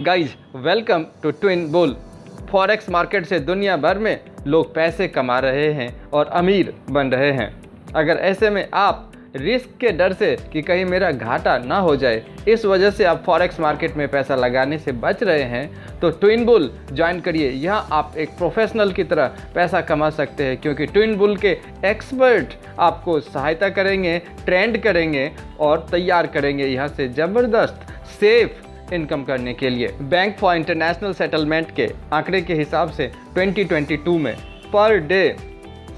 Guys welcome to Twin Bull. Forex market से दुनिया भर में लोग पैसे कमा रहे हैं और अमीर बन रहे हैं। अगर ऐसे में आप रिस्क के डर से कि कहीं मेरा घाटा ना हो जाए, इस वजह से आप फॉरेक्स मार्केट में पैसा लगाने से बच रहे हैं, तो ट्विन बुल ज्वाइन करिए। यहाँ आप एक प्रोफेशनल की तरह पैसा कमा सकते हैं, क्योंकि ट्विन बुल के एक्सपर्ट आपको सहायता करेंगे, ट्रेंड करेंगे और तैयार करेंगे यहाँ से ज़बरदस्त सेफ इनकम करने के लिए। बैंक फॉर इंटरनेशनल सेटलमेंट के आंकड़े के हिसाब से 2022 में पर डे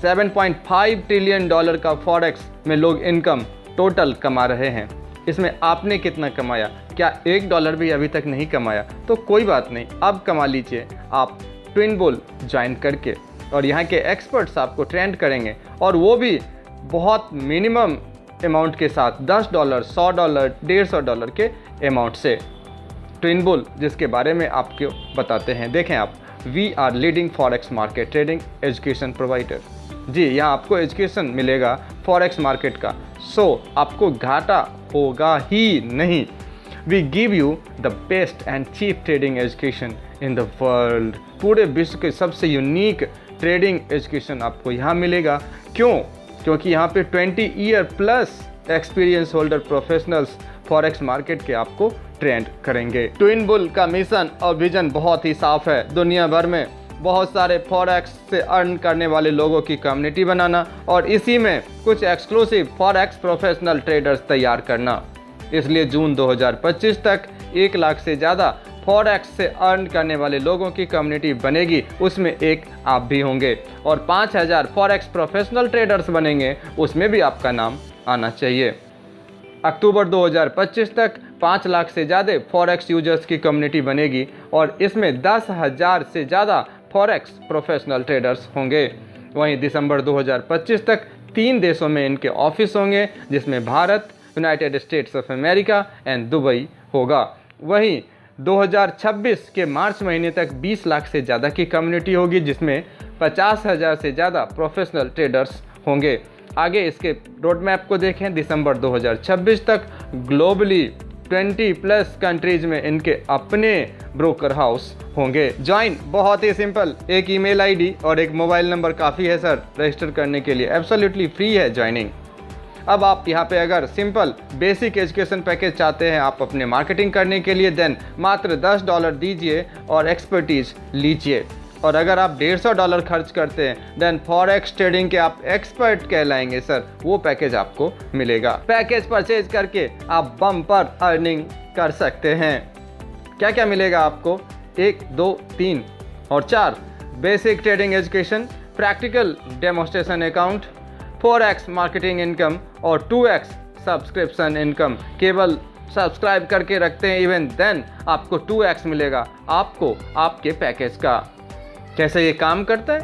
7.5 ट्रिलियन डॉलर का फॉरेक्स में लोग इनकम टोटल कमा रहे हैं। इसमें आपने कितना कमाया? क्या $1 भी अभी तक नहीं कमाया? तो कोई बात नहीं, अब कमा लीजिए आप ट्विन बुल ज्वाइन करके, और यहाँ के एक्सपर्ट्स आपको ट्रेंड करेंगे, और वो भी बहुत मिनिमम अमाउंट के साथ, $10, $100, $150 के अमाउंट से। ट्विन बुल जिसके बारे में आपको बताते हैं, देखें आप, we are leading forex market trading education provider. जी, यहाँ आपको एजुकेशन मिलेगा फॉरेक्स मार्केट का, सो आपको घाटा होगा ही नहीं। We give you the best and cheap trading education in the world. पूरे विश्व के सबसे यूनिक ट्रेडिंग एजुकेशन आपको यहाँ मिलेगा। क्यों? क्योंकि यहाँ पे 20 year plus experience holder professionals forex market के आपको ट्रेंड करेंगे। ट्विन बुल का मिशन और विजन बहुत ही साफ है, दुनिया भर में बहुत सारे फॉरेक्स से अर्न करने वाले लोगों की कम्युनिटी बनाना और इसी में कुछ एक्सक्लूसिव फॉरेक्स प्रोफेशनल ट्रेडर्स तैयार करना। इसलिए जून 2025 तक 1 लाख से ज़्यादा फॉरेक्स से अर्न करने वाले लोगों की कम्युनिटी बनेगी, उसमें एक आप भी होंगे, और 5000 फॉरेक्स प्रोफेशनल ट्रेडर्स बनेंगे, उसमें भी आपका नाम आना चाहिए। अक्टूबर 2025 तक 5 लाख से ज़्यादा फॉरेक्स यूजर्स की कम्युनिटी बनेगी, और इसमें 10,000 से ज़्यादा फॉरेक्स प्रोफेशनल ट्रेडर्स होंगे। वहीं दिसंबर 2025 तक 3 देशों में इनके ऑफिस होंगे, जिसमें Bharat, United states of America and Dubai होगा। वहीं 2026 के मार्च महीने तक 20 लाख से ज़्यादा की कम्युनिटी होगी, जिसमें 50,000 से ज़्यादा प्रोफेशनल ट्रेडर्स होंगे। आगे इसके रोड मैप को देखें, दिसंबर 2026 तक ग्लोबली 20+ कंट्रीज में इनके अपने ब्रोकर हाउस होंगे। ज्वाइन बहुत ही सिंपल, एक ईमेल आईडी और एक मोबाइल नंबर काफ़ी है सर रजिस्टर करने के लिए, एब्सोल्युटली फ्री है ज्वाइनिंग। अब आप यहाँ पे अगर सिंपल बेसिक एजुकेशन पैकेज चाहते हैं आप अपने मार्केटिंग करने के लिए, देन मात्र $10 दीजिए और एक्सपर्टीज लीजिए। और अगर आप $150 खर्च करते हैं, देन फॉरेक्स ट्रेडिंग के आप एक्सपर्ट कहलाएंगे सर, वो पैकेज आपको मिलेगा। पैकेज परचेज करके आप बम्पर अर्निंग कर सकते हैं। क्या क्या मिलेगा आपको? 1, 2, 3 और 4 basic trading education, practical demonstration account, forex marketing income और 2x सब्सक्रिप्शन इनकम। केवल सब्सक्राइब करके रखते हैं इवन, देन आपको 2x मिलेगा आपको आपके पैकेज का। कैसे ये काम करता है?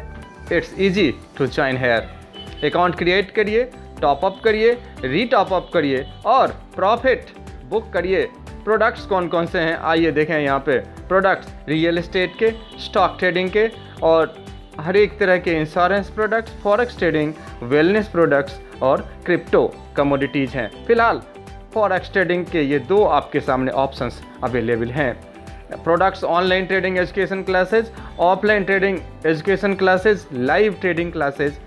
It's easy to join here. Account create करिए, टॉपअप करिए, रीटॉपअप करिए और प्रॉफिट बुक करिए। प्रोडक्ट्स कौन कौन से हैं आइए देखें। यहाँ पे प्रोडक्ट्स रियल एस्टेट के, स्टॉक ट्रेडिंग के और हर एक तरह के insurance products, forex trading, wellness products और क्रिप्टो कमोडिटीज़ हैं। फिलहाल फॉरेक्स ट्रेडिंग के ये 2 आपके सामने ऑप्शंस अवेलेबल हैं। Products online trading education classes, offline trading education classes, live trading classes,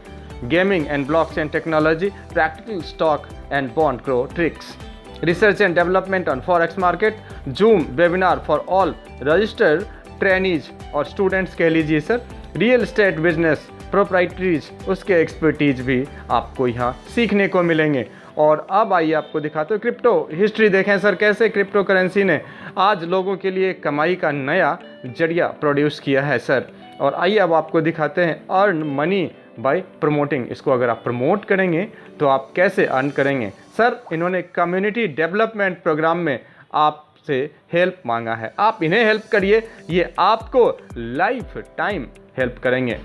gaming and blockchain technology, practical stock and bond grow tricks, research and development on forex market, zoom webinar for all registered trainees और students कह लीजिए sir, real estate business प्रोप्राइटरीज, उसके expertise भी आपको यहाँ सीखने को मिलेंगे। और अब आइए आपको दिखाते हो क्रिप्टो हिस्ट्री। देखें सर कैसे क्रिप्टो करेंसी ने आज लोगों के लिए कमाई का नया जरिया प्रोड्यूस किया है सर। और आइए अब आपको दिखाते हैं अर्न मनी बाय प्रमोटिंग। इसको अगर आप प्रमोट करेंगे तो आप कैसे अर्न करेंगे सर? इन्होंने कम्युनिटी डेवलपमेंट प्रोग्राम में आपसे हेल्प मांगा है, आप इन्हें हेल्प करिए, ये आपको लाइफ टाइम हेल्प करेंगे।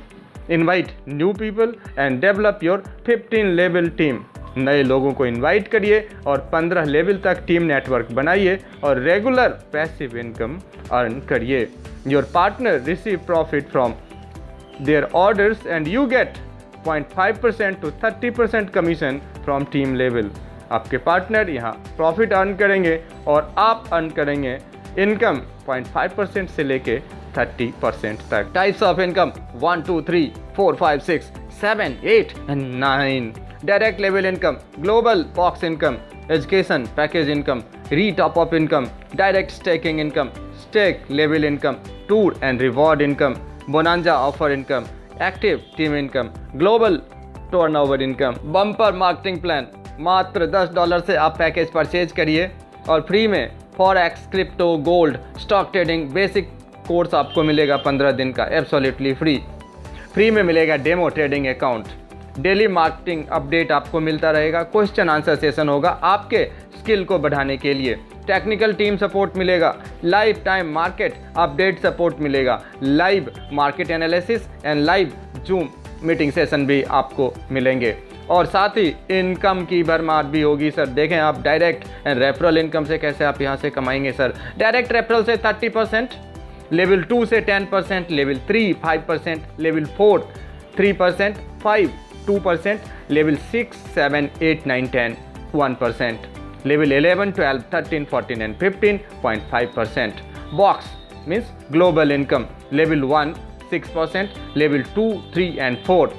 Invite new people and develop your 15 level team. नए लोगों को इनवाइट करिए और 15 लेवल तक टीम नेटवर्क बनाइए और रेगुलर पैसिव इनकम अर्न करिए। Your partner receive profit from there orders and you get 0.5% to 30% commission from team level. आपके पार्टनर यहाँ प्रॉफिट अर्न करेंगे और आप अर्न करेंगे इनकम 0.5% से लेके 30% तक। Types of income 1, 2, 3, 4, 5, 6, 7, 8 and 9। Direct level income, global box income, education package income, re top up income, direct staking income, stake level income, tour and reward income, bonanza offer income, active team income, global turnover income, bumper marketing plan. मात्र $10 से आप package purchase करिए और free में forex, crypto, gold, stock trading basic course आपको मिलेगा 15 दिन का एब्सोल्युटली फ्री में मिलेगा demo trading account. Daily marketing update आपको मिलता रहेगा। क्वेश्चन आंसर सेशन होगा आपके स्किल को बढ़ाने के लिए। टेक्निकल टीम सपोर्ट मिलेगा, life time market update support मिलेगा, live market analysis and live Zoom meeting session भी आपको मिलेंगे और साथ ही इनकम की भरमार भी होगी सर। देखें आप डायरेक्ट एंड रेफरल इनकम से कैसे आप यहाँ से कमाएंगे सर। डायरेक्ट रेफरल से 30%, लेवल 2 से 10%, level 3 5%, level 4 3%, 5 2%, level 6 7 8 9 10 1%, level 11 12 13 14 and 15.5%. Box means global income, level 1 6%, level 2 3 and 4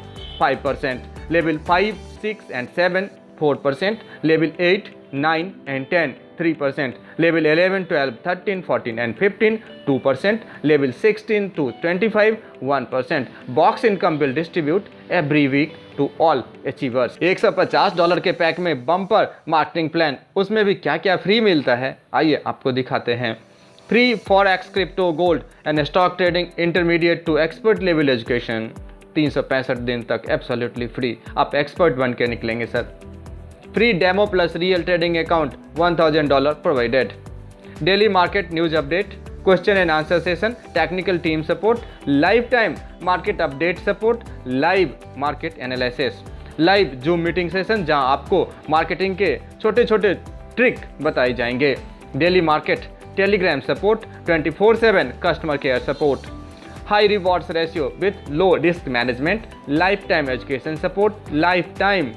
5%, level 5 6 and 7 4%, level 8 9 and 10 3%, level 11 12 13 14 and 15 2%, level 16 to 25 1%. Box income will distribute every week to all achievers. $150 के pack में bumper marketing plan, उसमें भी क्या क्या free मिलता है आइए आपको दिखाते हैं। Free forex, crypto, gold and stock trading intermediate to expert level education 365 दिन तक एब्सोल्युटली फ्री, आप एक्सपर्ट बन के निकलेंगे sir. Free demo plus real trading account $1000 provided. Daily market news update, question and answer session, technical team support, life time market update support, live market analysis, live Zoom meeting session जहां आपको marketing के छोटे छोटे trick बताए जाएंगे। Daily market Telegram support, 24/7 customer care support, high rewards ratio with low risk management, life time education support, life time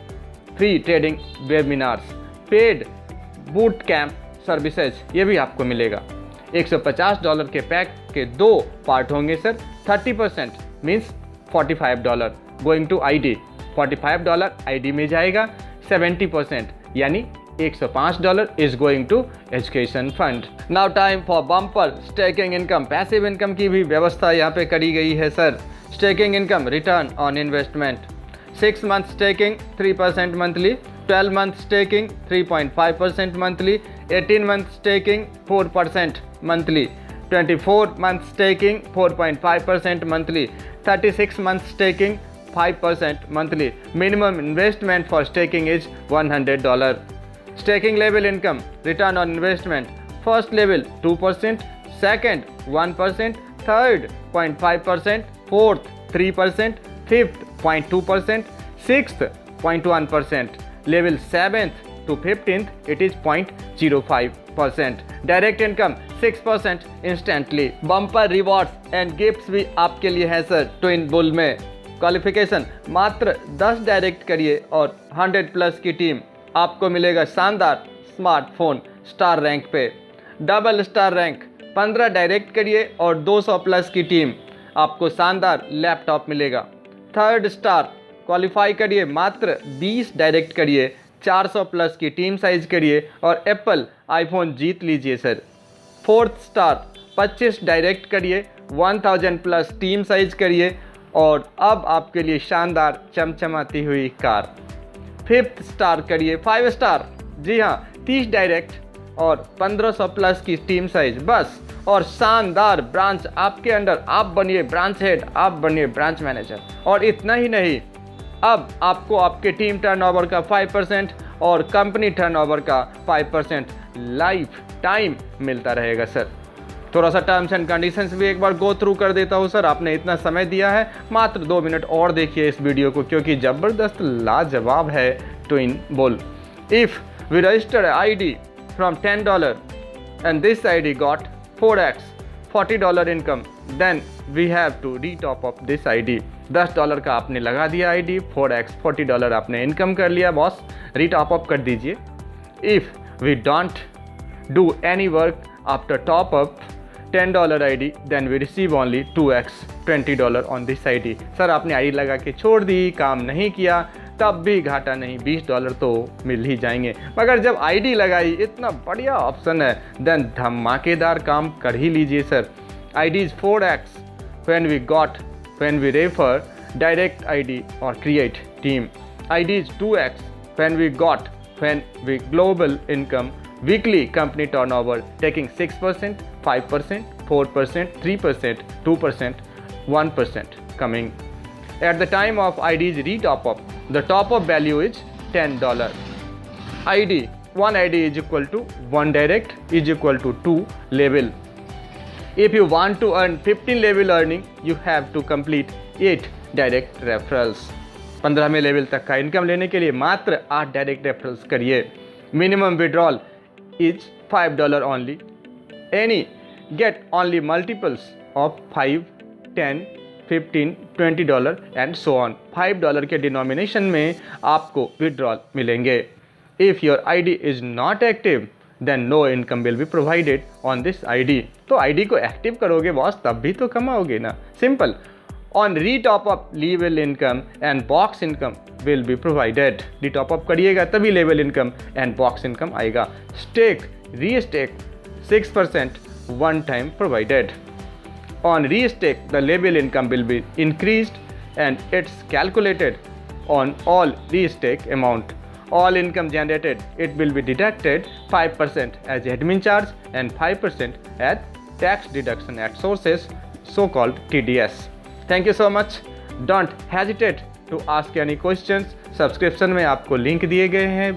free trading webinars, paid boot camp services ये भी आपको मिलेगा। $150 के पैक के 2 पार्ट होंगे sir. 30% means $45 going to ID, $45 ID में जाएगा। 70% यानी $105 is going to education fund. Now time for bumper staking income, passive income की भी व्यवस्था यहाँ पे करी गई है sir. Staking income, return on investment, 6 month staking 3% monthly, 12 month staking 3.5% monthly, 18 month staking 4% monthly, 24 month staking 4.5% monthly, 36 month staking 5% monthly. Minimum investment for staking is $100. Staking level income, return on investment, first level 2%, second 1%, third 0.5%, fourth 3%, fifth 0.2%, sixth 0.1%, level 7th to 15th it is 0.05%. Direct income 6% instantly. Bumper rewards and gifts भी आपके लिए है sir. Twin bull में qualification मात्र 10 direct करिए और 100+ की team आपको मिलेगा शानदार स्मार्टफोन स्टार रैंक पे। डबल स्टार रैंक 15 डायरेक्ट करिए और 200+ की टीम आपको शानदार लैपटॉप मिलेगा। थर्ड स्टार क्वालिफाई करिए, मात्र 20 डायरेक्ट करिए, 400+ की टीम साइज करिए और एप्पल आईफोन जीत लीजिए सर। फोर्थ स्टार 25 डायरेक्ट करिए, 1000+ टीम साइज करिए और अब आपके लिए शानदार चमचमाती हुई कार। फिफ्थ स्टार करिए, 5 स्टार, जी हाँ 30 डायरेक्ट और 1500+ की टीम साइज बस, और शानदार ब्रांच आपके अंडर, आप बनिए ब्रांच हेड, आप बनिए ब्रांच मैनेजर। और इतना ही नहीं, अब आपको आपके टीम टर्नओवर का 5% और कंपनी टर्नओवर का 5% लाइफ टाइम मिलता रहेगा सर। थोड़ा सा टर्म्स एंड कंडीशंस भी एक बार गो थ्रू कर देता हूँ सर। आपने इतना समय दिया है, मात्र 2 मिनट और देखिए इस वीडियो को, क्योंकि ज़बरदस्त लाजवाब है Twin Bull. If we register ID from $10 and this ID got 4x $40 income, then we have to re-top up this ID. $10 का आपने लगा दिया ID, 4x $40 आपने इनकम कर लिया बॉस, री टॉप अप कर दीजिए। If we don't do any work After top up $10 ID, then we receive only 2x $20 on this ID. Sir आपने ID लगा के छोड़ दी, काम नहीं किया, तब भी घाटा नहीं, $20 तो मिल ही जाएंगे। मगर जब ID लगाई, इतना बढ़िया ऑप्शन है, देन धमाकेदार काम कर ही लीजिए sir. ID is 4x when we refer direct ID or create team. ID is 2x when we global income weekly company turnover taking 6%, 5%, 4%, 3%, 2%, 1% coming. At the time of ID's re-top up, the top up value is $10. One ID is equal to 1 direct is equal to 2 label. If you want to earn 15 label earning, you have to complete 8 direct referrals. 15वें level तक का income लेने के लिए मात्र 8 direct referrals करिए। Minimum withdrawal is $5 only. Any get only multiples of 5, 10, 15, $20 and so on. $5 के denomination में आपको विड्रॉल मिलेंगे। If your ID is not active then no income will be provided on this ID। तो ID को active करोगे boss, तब भी तो कमाओगे ना। Simple. On re-top up, level income and box income will be provided. re-top up करिएगा तभी level income and box income आएगा। Stake, re-stake 6% one time provided. On re-stake, the level income will be increased and it's calculated on all re-stake amount. All income generated, it will be deducted 5% as admin charge and 5% as tax deduction at sources, so-called TDS. Thank you so much. Don't hesitate to ask any questions. Subscription में आपको link दिए गए हैं,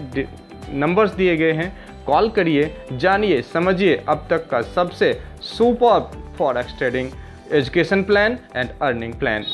numbers दिए गए हैं, call करिए, जानिए, समझिए अब तक का सबसे super forex trading education plan and earning plan.